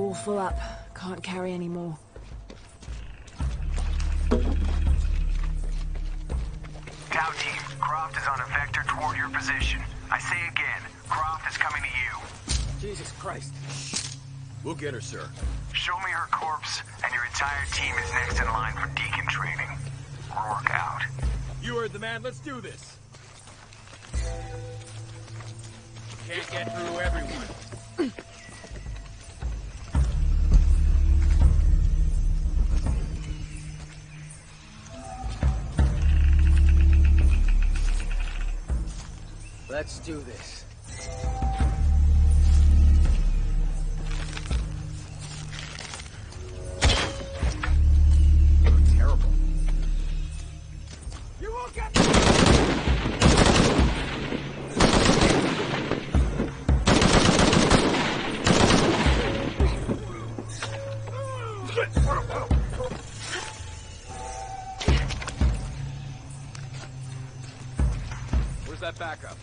all full up. Can't carry any more. Tau team, Croft is on a vector toward your position. I say again, Croft is coming to you. Jesus Christ. We'll get her, sir. Show me her corpse, and your entire team is next in line for Deacon training. Rourke out. You heard the man. Let's do this. Can't get through everyone. Let's do this. You're terrible. You won't get me! Where's that backup?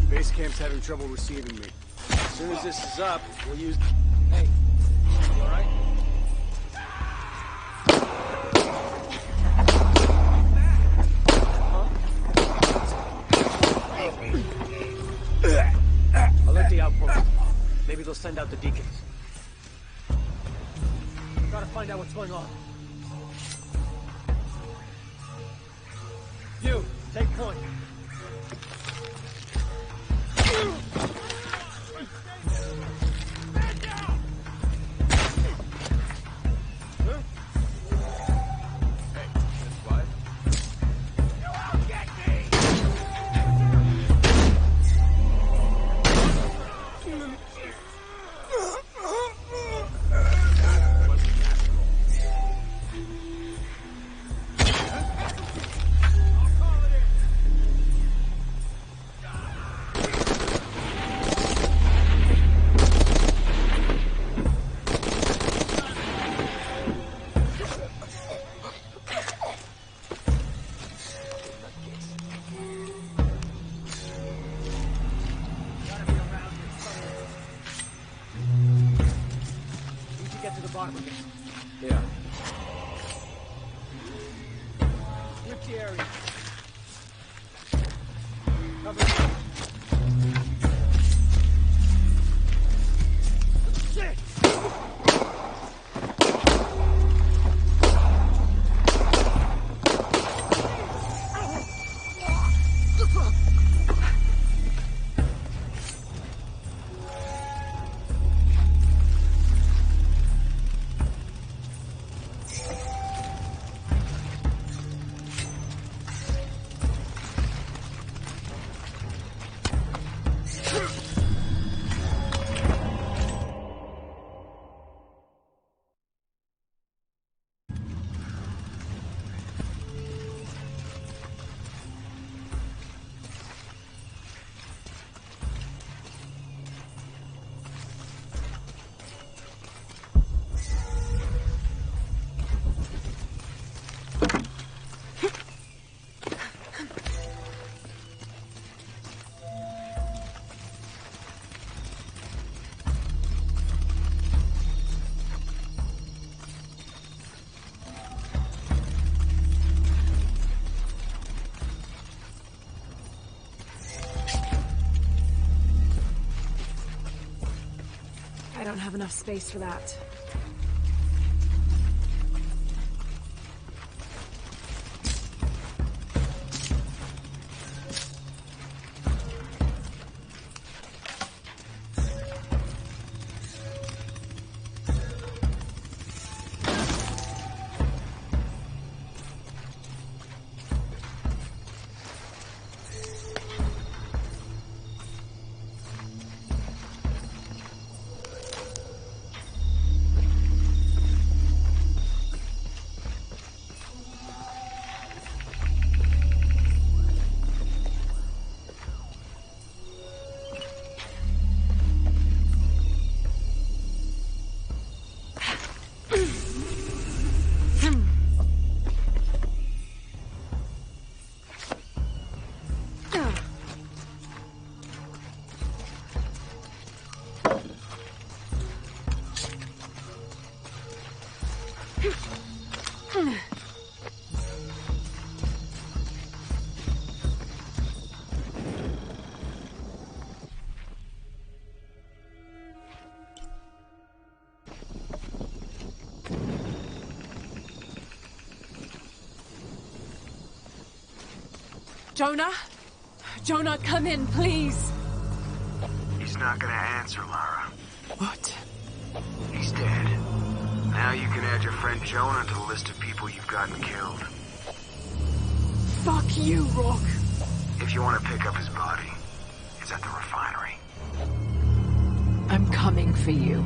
Base camp's having trouble receiving me. As soon as this is up, we'll use... Hey, you alright? I'll let the outpost. Maybe they'll send out the deacons. Gotta find out what's going on. You, take point. Yeah. Switch the area. Cover it. Shit! I don't have enough space for that. Jonah? Jonah, come in, please. He's not gonna answer, Lara. What? He's dead. Now you can add your friend Jonah to the list of people you've gotten killed. Fuck you, Rourke. If you want to pick up his body, it's at the refinery. I'm coming for you.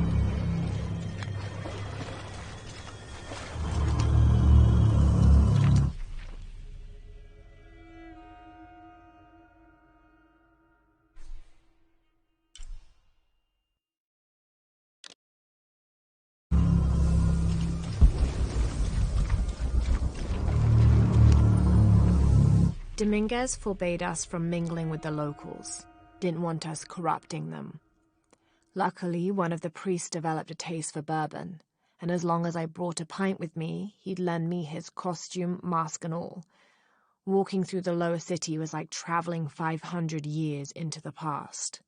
Dominguez forbade us from mingling with the locals, didn't want us corrupting them. Luckily, one of the priests developed a taste for bourbon, and as long as I brought a pint with me, he'd lend me his costume, mask and all. Walking through the lower city was like traveling 500 years into the past.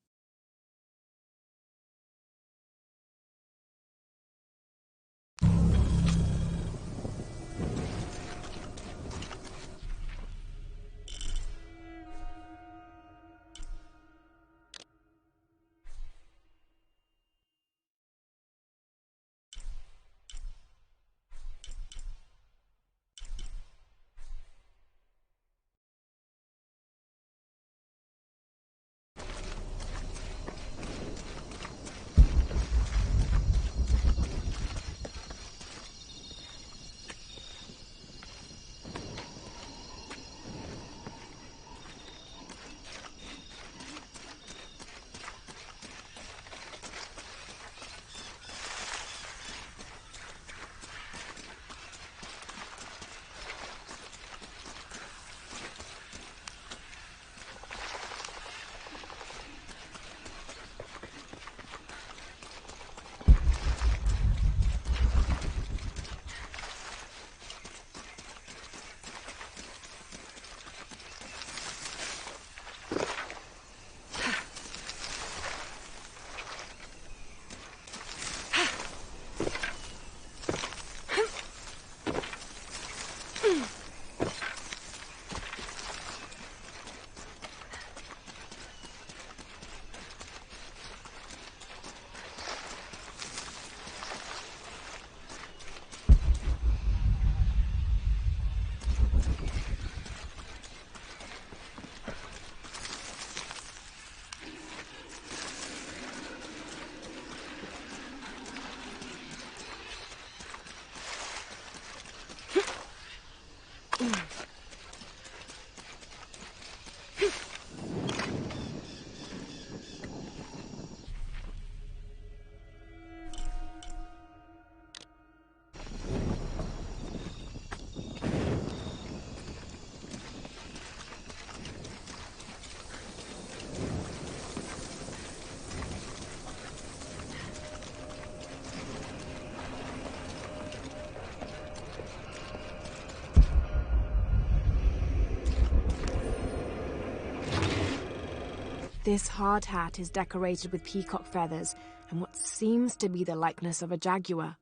This hard hat is decorated with peacock feathers and what seems to be the likeness of a jaguar.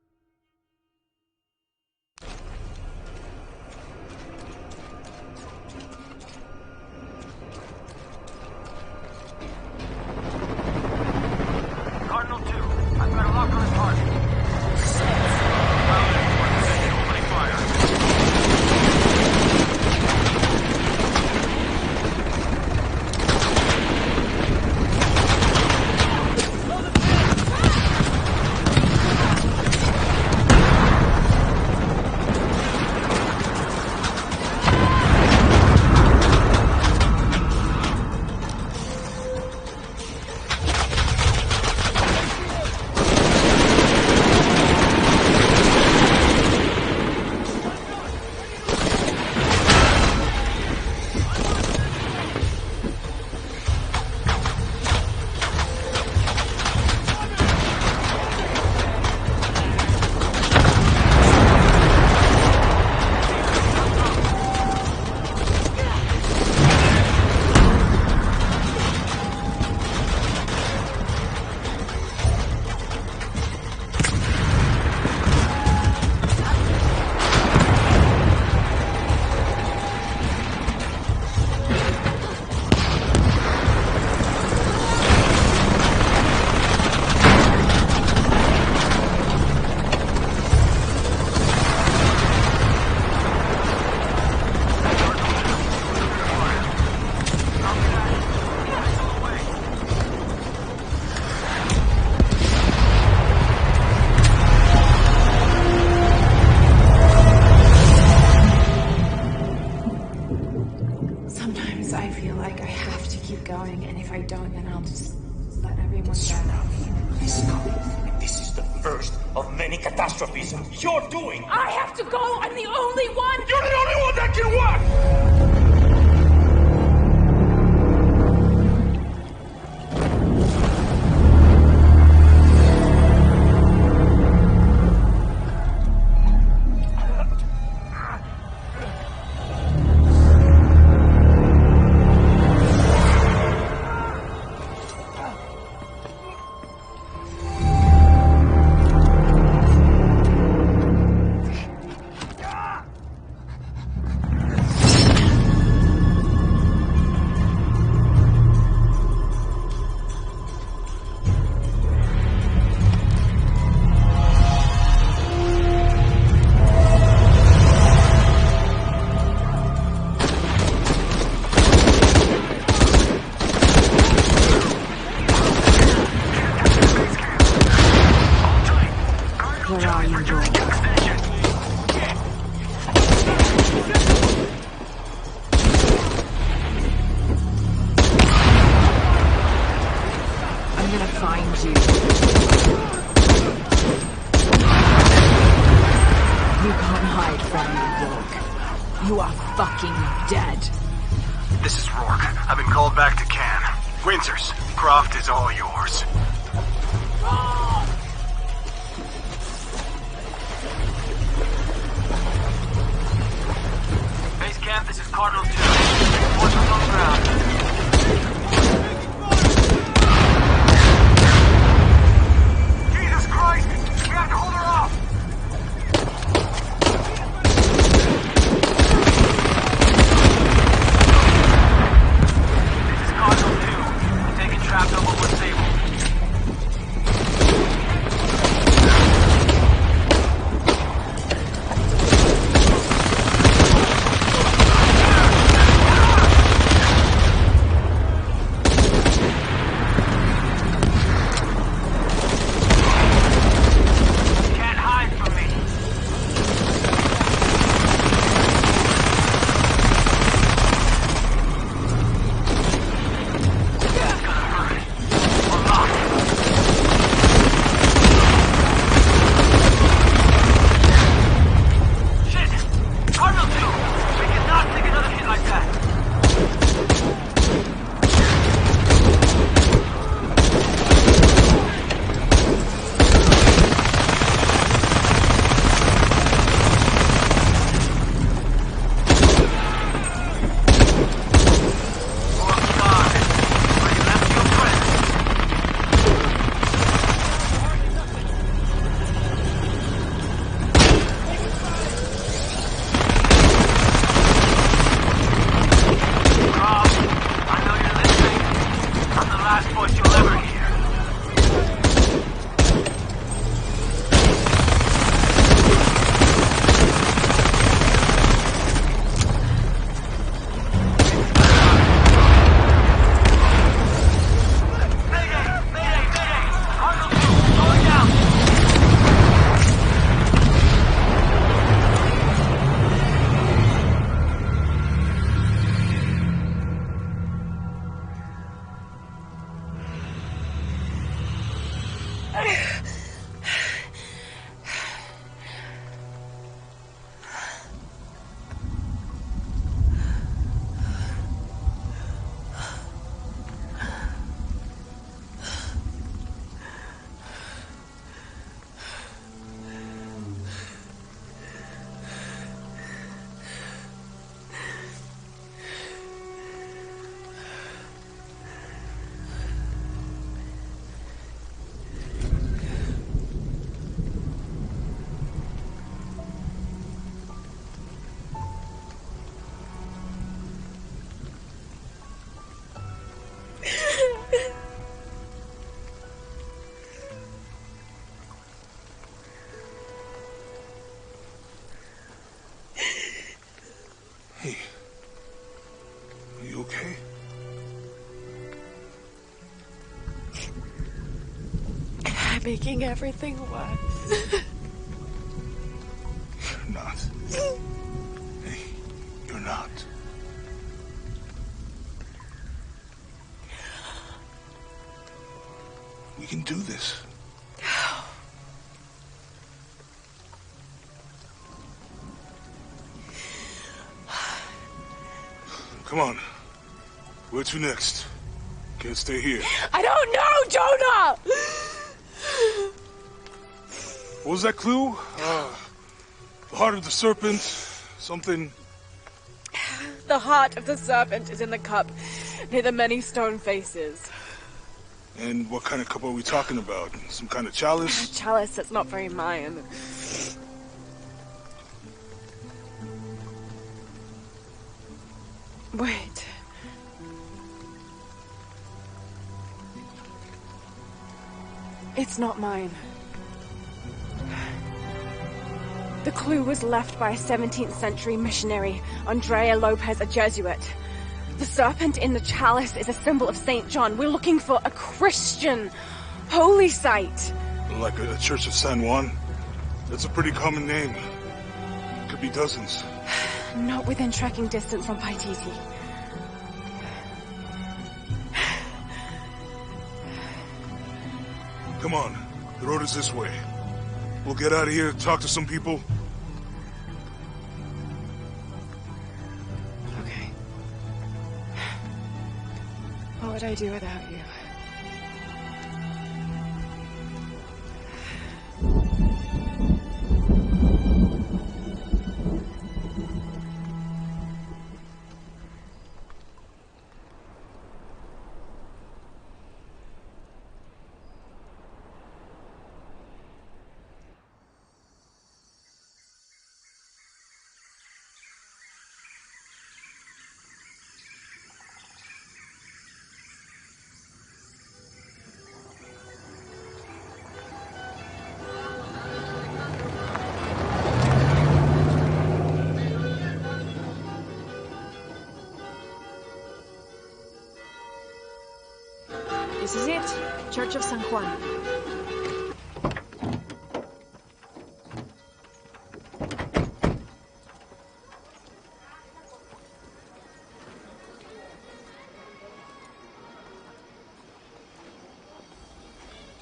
Cardinal 2, I've got a lock on his target. Opening fire. catastrophes of your doing. I have to go! I'm the only one! You're the only one that can work! Making everything worse. You're not. Hey, you're not. We can do this. Come on. Where to next? Can't stay here. I don't know, Jonah! What was that clue? The heart of the serpent, something... The heart of the serpent is in the cup, near the many stone faces. And what kind of cup are we talking about? Some kind of chalice? A chalice that's not very Mayan. Wait. It's not mine. The clue was left by a 17th century missionary, Andrea Lopez, a Jesuit. The serpent in the chalice is a symbol of St. John. We're looking for a Christian holy site. Like a Church of San Juan? That's a pretty common name. Could be dozens. Not within trekking distance from Paititi. Come on, the road is this way. We'll get out of here, talk to some people. Okay. What would I do without you? This is it, Church of San Juan.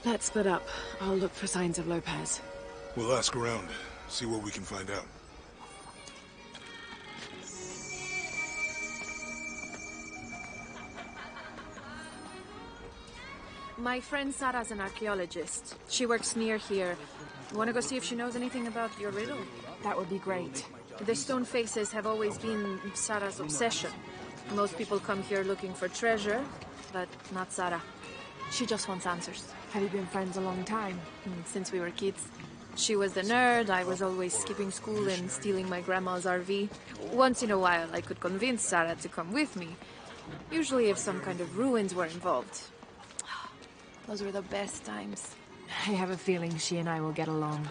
Let's split up. I'll look for signs of Lopez. We'll ask around, see what we can find out. My friend Sarah's an archaeologist. She works near here. You want to go see if she knows anything about your riddle? That would be great. The stone faces have always been Sarah's obsession. Most people come here looking for treasure, but not Sarah. She just wants answers. Have you been friends a long time? Since we were kids. She was the nerd, I was always skipping school and stealing my grandma's RV. Once in a while, I could convince Sarah to come with me. Usually if some kind of ruins were involved. Those were the best times. I have a feeling she and I will get along.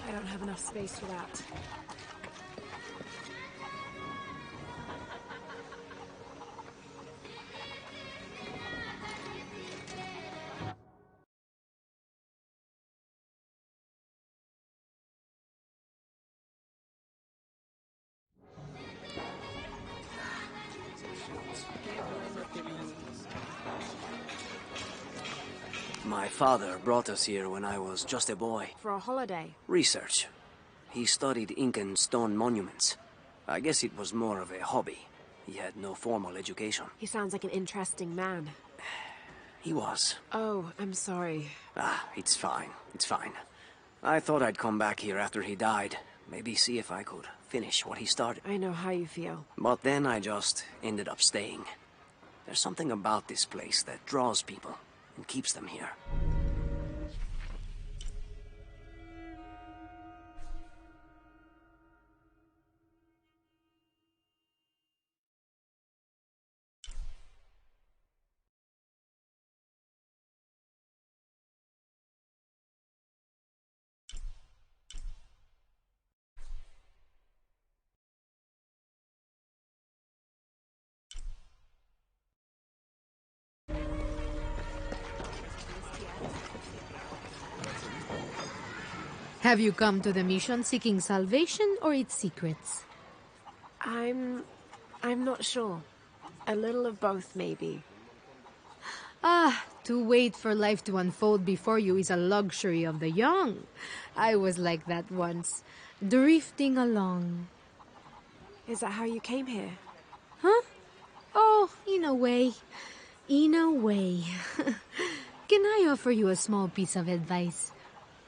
I don't have enough space for that. My father brought us here when I was just a boy. For a holiday. Research. He studied Incan stone monuments. I guess it was more of a hobby. He had no formal education. He sounds like an interesting man. He was. Oh, I'm sorry. It's fine. It's fine. I thought I'd come back here after he died. Maybe see if I could finish what he started. I know how you feel. But then I just ended up staying. There's something about this place that draws people and keeps them here. Have you come to the mission seeking salvation or its secrets? I'm not sure. A little of both, maybe. Ah, to wait for life to unfold before you is a luxury of the young. I was like that once, drifting along. Is that how you came here? Huh? Oh, in a way. In a way. Can I offer you a small piece of advice?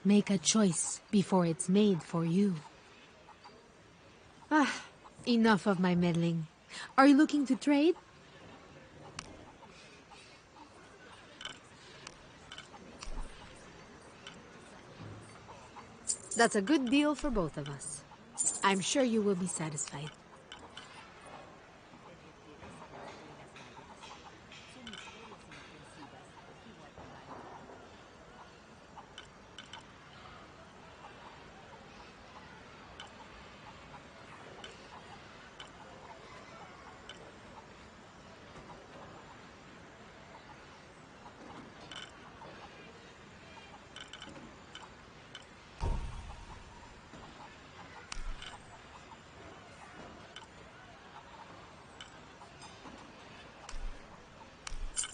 Make a choice before it's made for you. Ah, enough of my meddling. Are you looking to trade? That's a good deal for both of us. I'm sure you will be satisfied.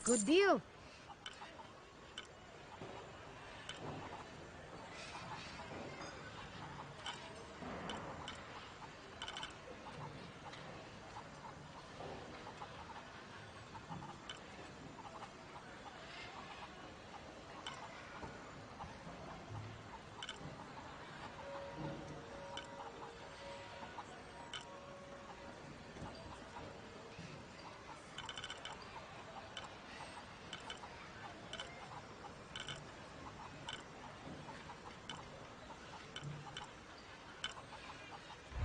Good deal.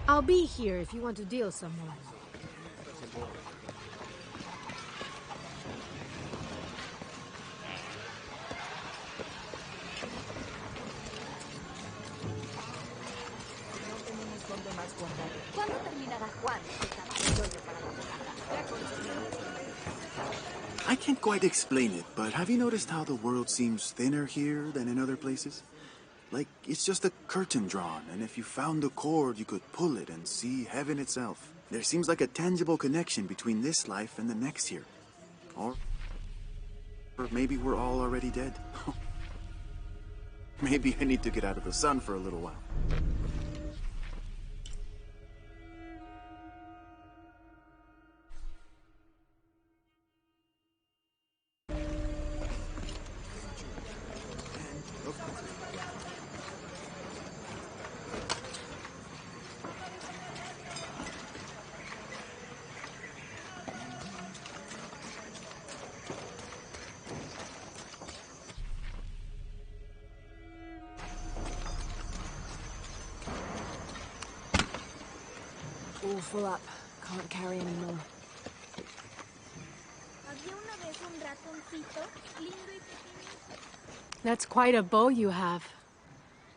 I'll be here if you want to deal some more. I can't quite explain it, but have you noticed how the world seems thinner here than in other places? Like, it's just a curtain drawn, and if you found a cord, you could pull it and see heaven itself. There seems like a tangible connection between this life and the next here. Or maybe we're all already dead. Maybe I need to get out of the sun for a little while. All full up. Can't carry anymore. That's quite a bow you have.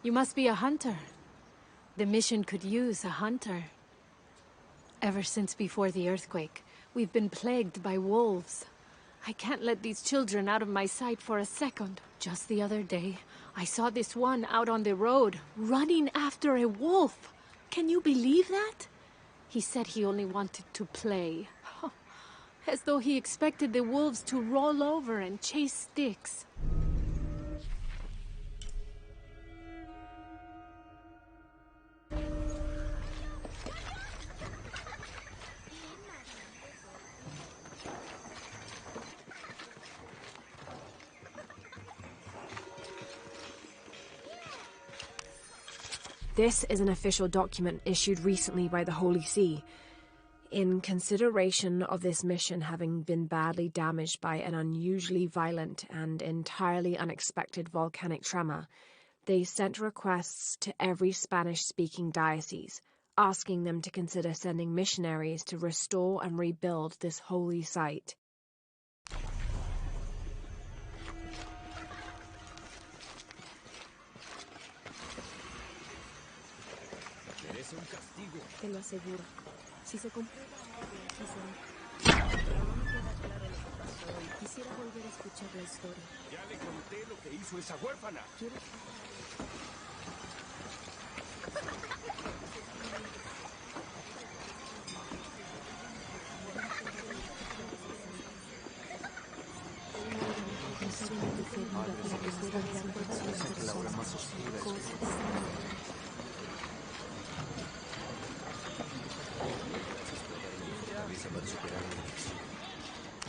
You must be a hunter. The mission could use a hunter. Ever since before the earthquake, we've been plagued by wolves. I can't let these children out of my sight for a second. Just the other day, I saw this one out on the road, running after a wolf. Can you believe that? He said he only wanted to play. As though he expected the wolves to roll over and chase sticks. This is an official document issued recently by the Holy See. In consideration of this mission having been badly damaged by an unusually violent and entirely unexpected volcanic tremor, they sent requests to every Spanish-speaking diocese, asking them to consider sending missionaries to restore and rebuild this holy site. Te lo aseguro. Si se comprueba algo aquí será. Pero no me queda claro lo que pasó y quisiera volver a escuchar la historia. Ya le conté lo que hizo esa huérfana. ¿Quieres?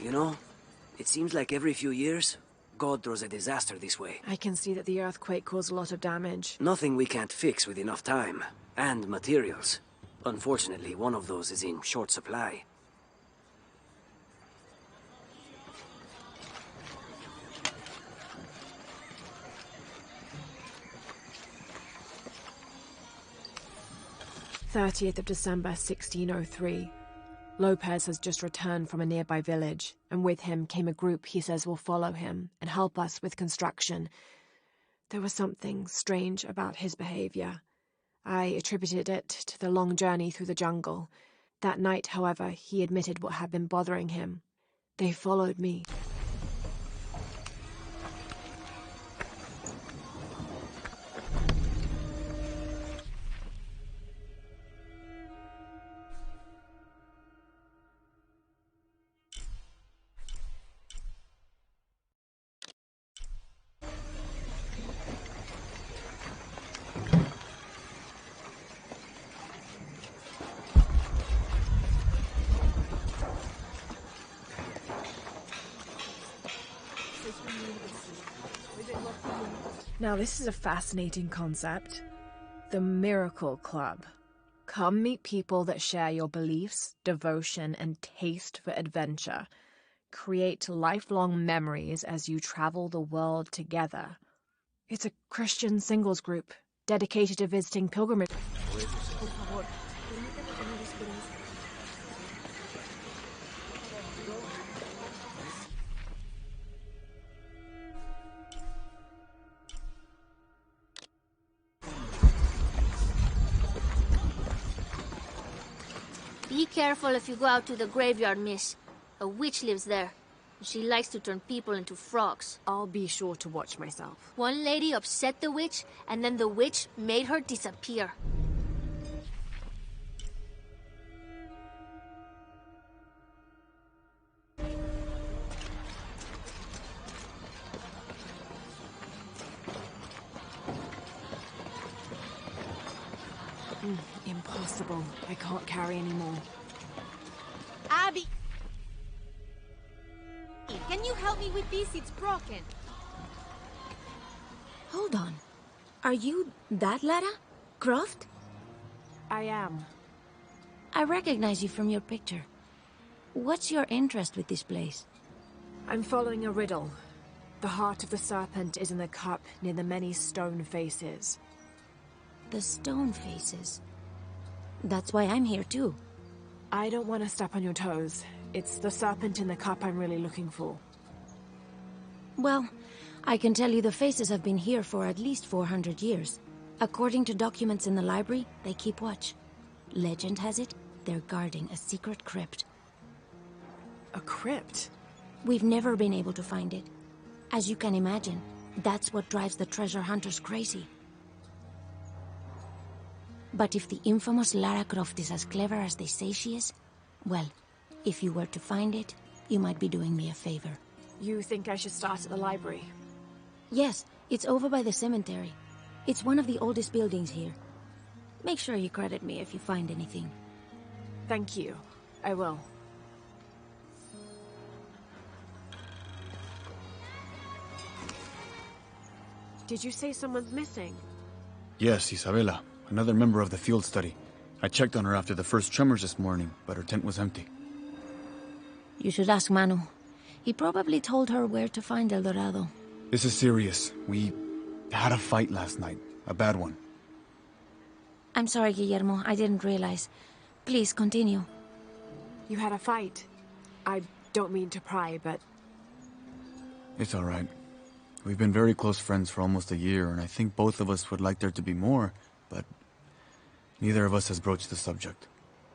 You know, it seems like every few years, God throws a disaster this way. I can see that the earthquake caused a lot of damage. Nothing we can't fix with enough time. And materials. Unfortunately, one of those is in short supply. December 1603. Lopez has just returned from a nearby village, and with him came a group he says will follow him and help us with construction. There was something strange about his behavior. I attributed it to the long journey through the jungle. That night, however, he admitted what had been bothering him. They followed me. Now this is a fascinating concept. The Miracle Club. Come meet people that share your beliefs, devotion, and taste for adventure. Create lifelong memories as you travel the world together. It's a Christian singles group dedicated to visiting pilgrimage. Be careful if you go out to the graveyard, miss. A witch lives there. She likes to turn people into frogs. I'll be sure to watch myself. One lady upset the witch, and then the witch made her disappear. Impossible. I can't carry anymore. Abby! Can you help me with this? It's broken. Hold on. Are you that Lara? Croft? I am. I recognize you from your picture. What's your interest with this place? I'm following a riddle. The heart of the serpent is in the cup near the many stone faces. The stone faces? That's why I'm here too. I don't want to step on your toes. It's the serpent in the cup I'm really looking for. Well, I can tell you the faces have been here for at least 400 years. According to documents in the library, they keep watch. Legend has it, they're guarding a secret crypt. A crypt? We've never been able to find it. As you can imagine, that's what drives the treasure hunters crazy. But if the infamous Lara Croft is as clever as they say she is, well, if you were to find it, you might be doing me a favor. You think I should start at the library? Yes, it's over by the cemetery. It's one of the oldest buildings here. Make sure you credit me if you find anything. Thank you. I will. Did you say someone's missing? Yes, Isabela. Another member of the field study. I checked on her after the first tremors this morning, but her tent was empty. You should ask Manu. He probably told her where to find El Dorado. This is serious. We had a fight last night. A bad one. I'm sorry, Guillermo. I didn't realize. Please, continue. You had a fight. I don't mean to pry, but... It's all right. We've been very close friends for almost a year, and I think both of us would like there to be more, but neither of us has broached the subject.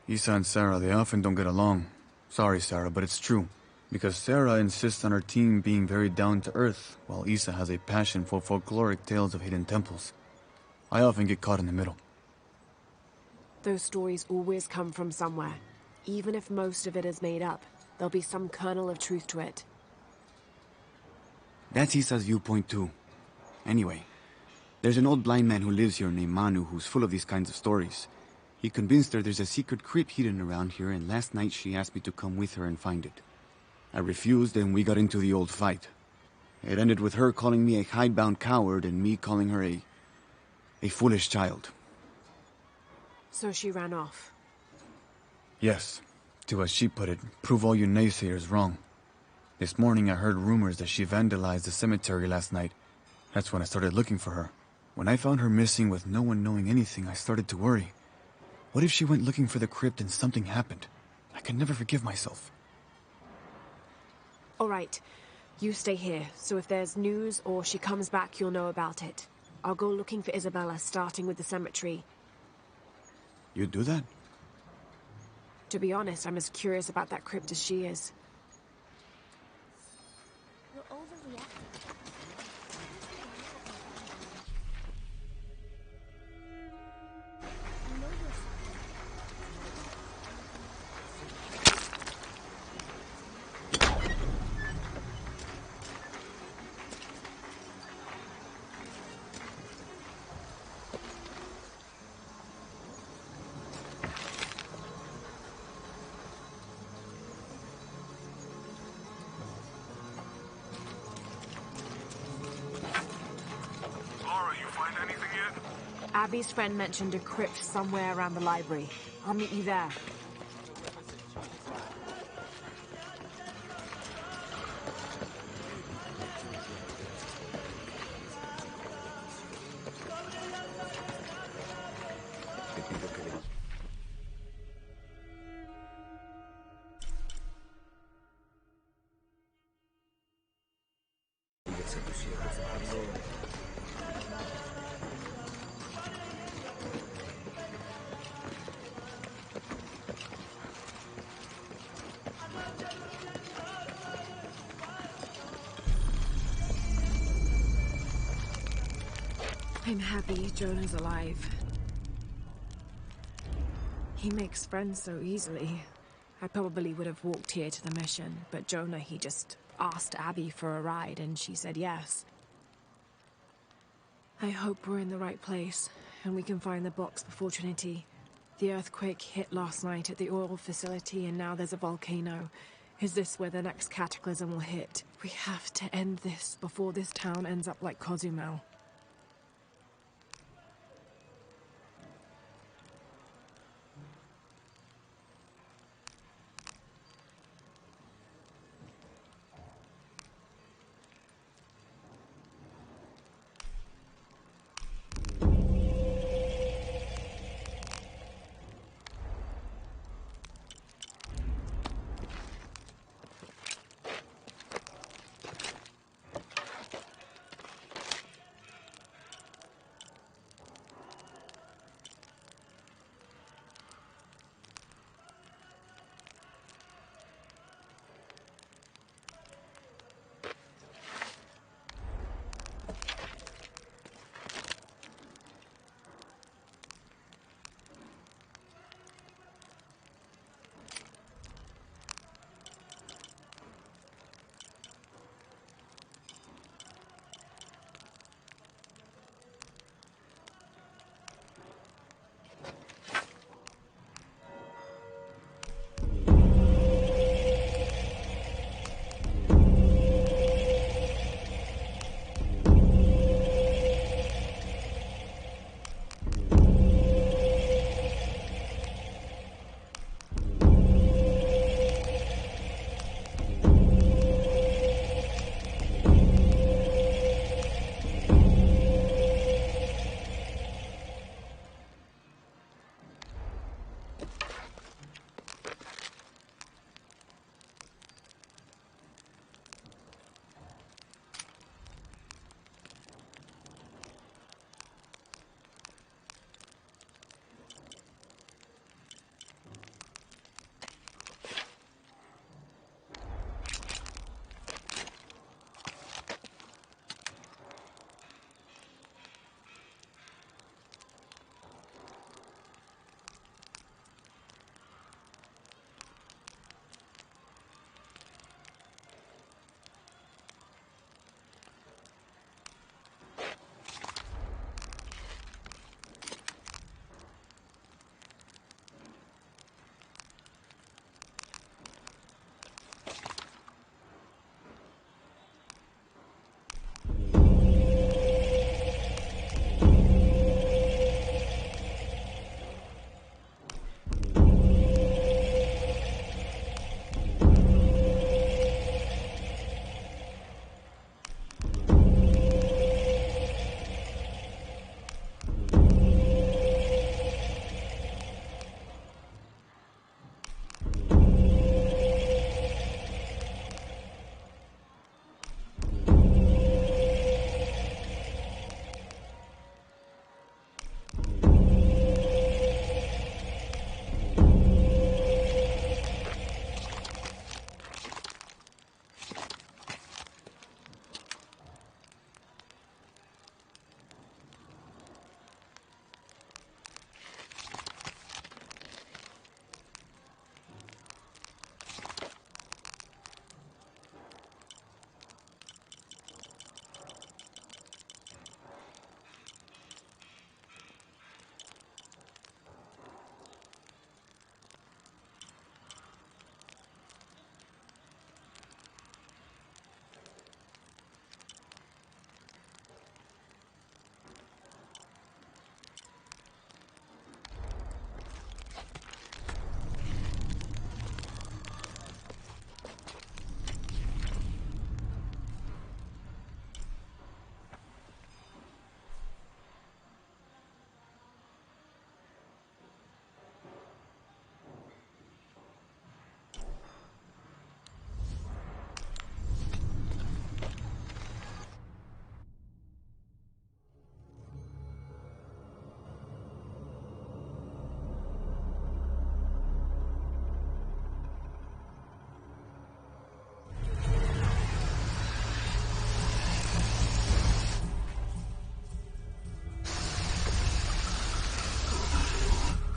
Isa and Sarah, they often don't get along. Sorry, Sarah, but it's true. Because Sarah insists on her team being very down-to-earth, while Isa has a passion for folkloric tales of hidden temples. I often get caught in the middle. Those stories always come from somewhere. Even if most of it is made up, there'll be some kernel of truth to it. That's Isa's viewpoint too. Anyway, there's an old blind man who lives here named Manu who's full of these kinds of stories. He convinced her there's a secret crypt hidden around here, and last night she asked me to come with her and find it. I refused, and we got into the old fight. It ended with her calling me a hidebound coward and me calling her a foolish child. So she ran off. Yes. To, as she put it, prove all you naysayers wrong. This morning I heard rumors that she vandalized the cemetery last night. That's when I started looking for her. When I found her missing with no one knowing anything, I started to worry. What if she went looking for the crypt and something happened? I can never forgive myself. All right. You stay here, so if there's news or she comes back, you'll know about it. I'll go looking for Isabella, starting with the cemetery. You'd do that? To be honest, I'm as curious about that crypt as she is. You're overreacting. You know yourself. Abby's friend mentioned a crypt somewhere around the library. I'll meet you there. I'm happy Jonah's alive. He makes friends so easily. I probably would have walked here to the mission, but Jonah, he just asked Abby for a ride and she said yes. I hope we're in the right place and we can find the box before Trinity. The earthquake hit last night at the oil facility and now there's a volcano. Is this where the next cataclysm will hit? We have to end this before this town ends up like Cozumel.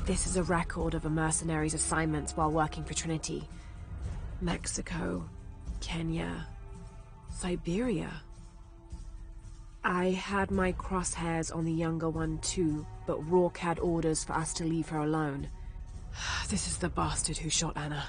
This is a record of a mercenary's assignments while working for Trinity. Mexico, Kenya, Siberia. I had my crosshairs on the younger one too, but Rourke had orders for us to leave her alone. This is the bastard who shot Anna.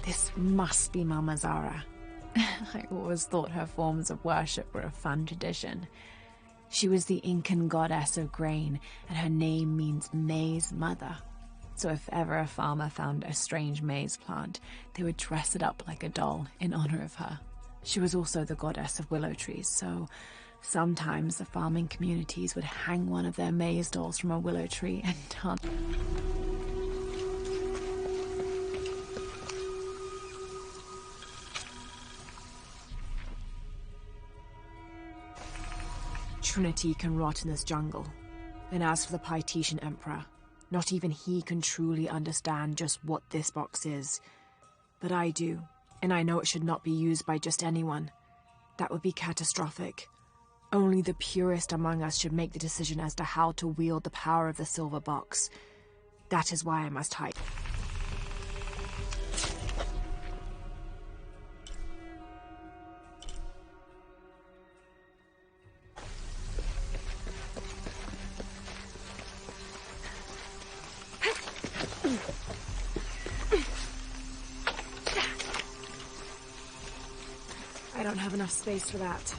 This must be Mama Zara. I always thought her forms of worship were a fun tradition. She was the Incan goddess of grain, and her name means maize mother. So if ever a farmer found a strange maize plant, they would dress it up like a doll in honor of her. She was also the goddess of willow trees, so sometimes the farming communities would hang one of their maize dolls from a willow tree and dance. Trinity can rot in this jungle. And as for the Pytetian Emperor, not even he can truly understand just what this box is. But I do, and I know it should not be used by just anyone. That would be catastrophic. Only the purest among us should make the decision as to how to wield the power of the silver box. That is why I must hide. I don't have enough space for that.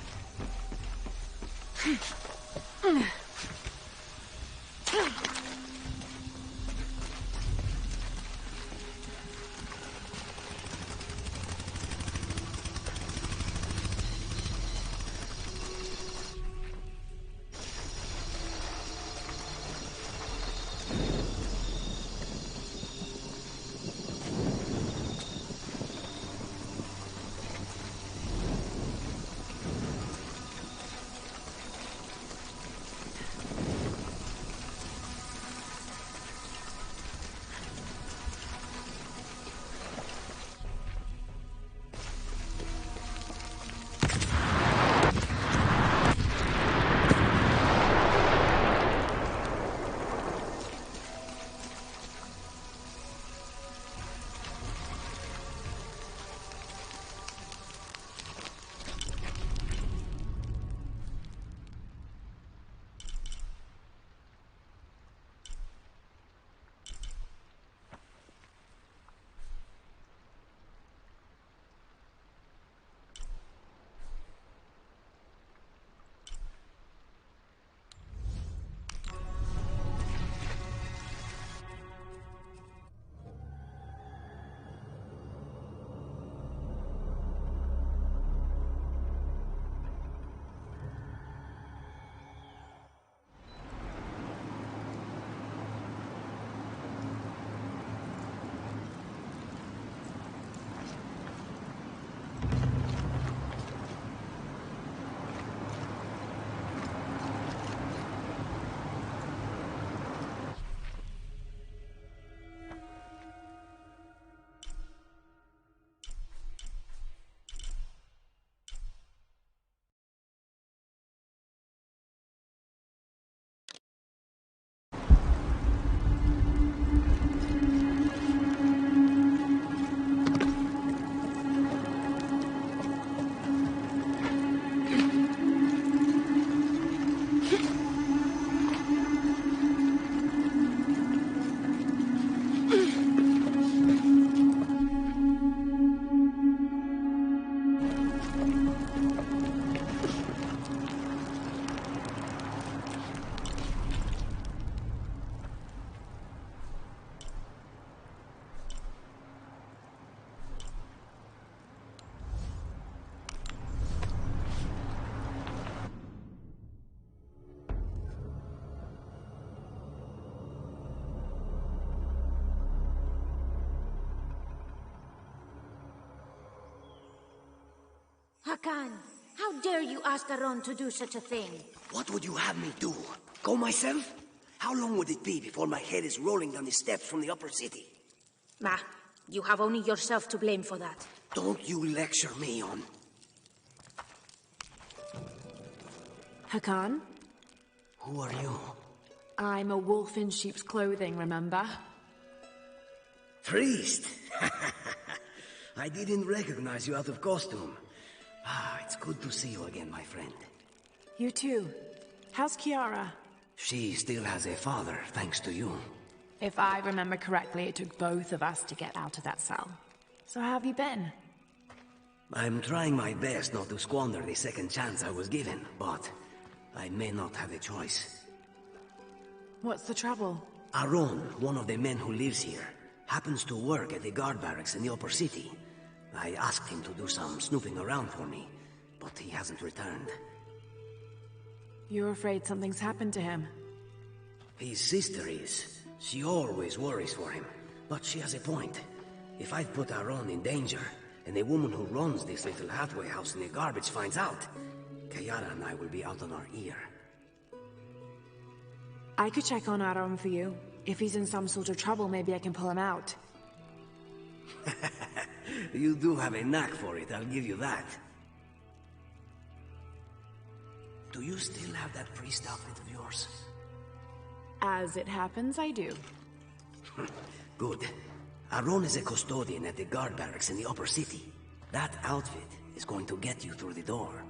Hakan, how dare you ask Aron to do such a thing? What would you have me do? Go myself? How long would it be before my head is rolling down the steps from the upper city? Ma, you have only yourself to blame for that. Don't you lecture me on... Hakan? Who are you? I'm a wolf in sheep's clothing, remember? Priest! I didn't recognize you out of costume. It's good to see you again, my friend. You too. How's Kiara? She still has a father, thanks to you. If I remember correctly, it took both of us to get out of that cell. So how have you been? I'm trying my best not to squander the second chance I was given, but I may not have a choice. What's the trouble? Aron, one of the men who lives here, happens to work at the guard barracks in the upper city. I asked him to do some snooping around for me, but he hasn't returned. You're afraid something's happened to him? His sister is. She always worries for him, but she has a point. If I've put Aron in danger, and the woman who runs this little halfway house in the garbage finds out, Kiara and I will be out on our ear. I could check on Aron for you. If he's in some sort of trouble, maybe I can pull him out. You do have a knack for it, I'll give you that. Do you still have that priest outfit of yours? As it happens, I do. Good. Aron is a custodian at the guard barracks in the upper city. That outfit is going to get you through the door.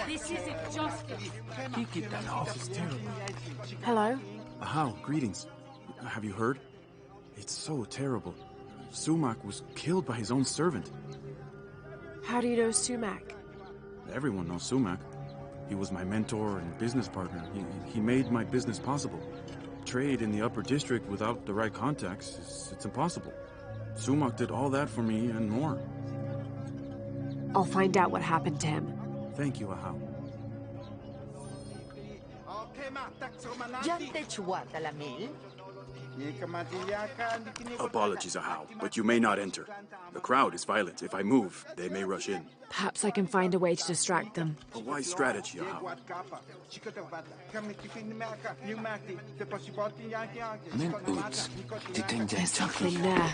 This is exhausting. That house is terrible. Hello? How? Greetings. Have you heard? It's so terrible. Sumac was killed by his own servant. How do you know Sumac? Everyone knows Sumac. He was my mentor and business partner. He made my business possible. Trade in the upper district without the right contacts, it's impossible. Sumac did all that for me and more. I'll find out what happened to him. Thank you, Ahau. Apologies, Ahau, but you may not enter. The crowd is violent. If I move, they may rush in. Perhaps I can find a way to distract them. A wise strategy, Ahau. There's something there.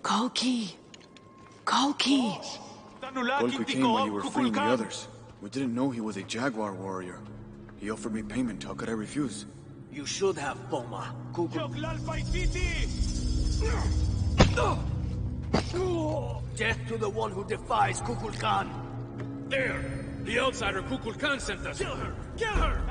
Kolki! Kolki! Kolki came when you were freeing the others. We didn't know he was a Jaguar warrior. He offered me payment. How could I refuse? You should have, Poma. Death to the one who defies Kukulkan! There! The outsider Kukulkan sent us! Kill her! Kill her!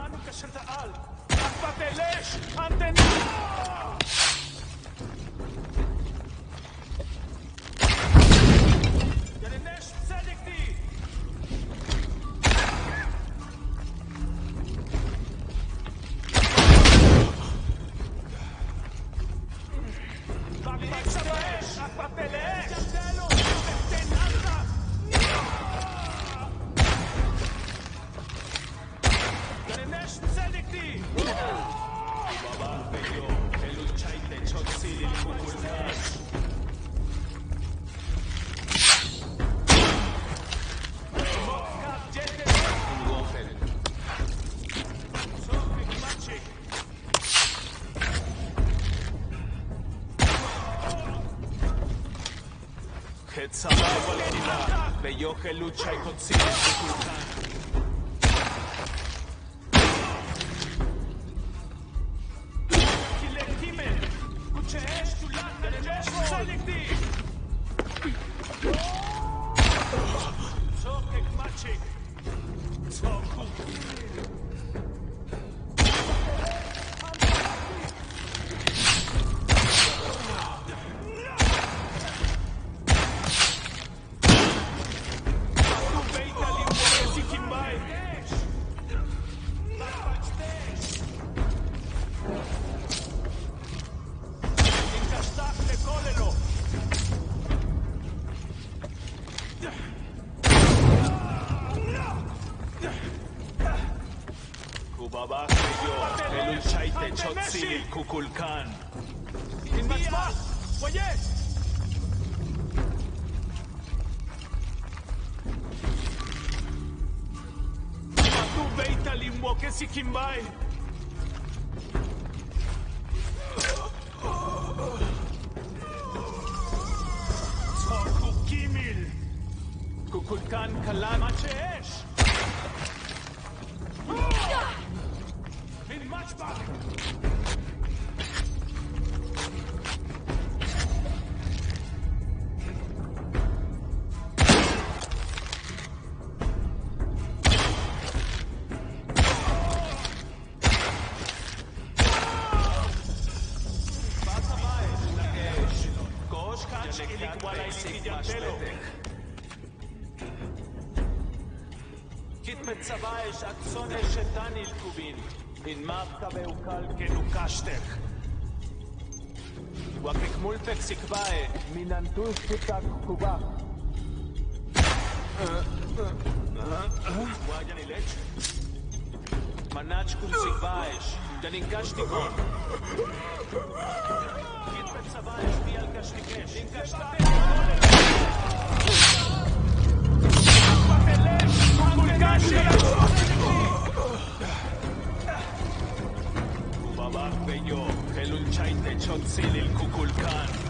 Kukulkan. Kukulkan kalan machesh. In matchback. In mapka beukal kenukashtek. Wakik multek sikbae minantus kitak kubak. Wajan ilech. Manach kum sikbae janin kashtikon. Kitpet sabae bial kashtikesh. In kashtak. Pateles. Babak Beyo, Helunchaite Chotsil il Kukulkan.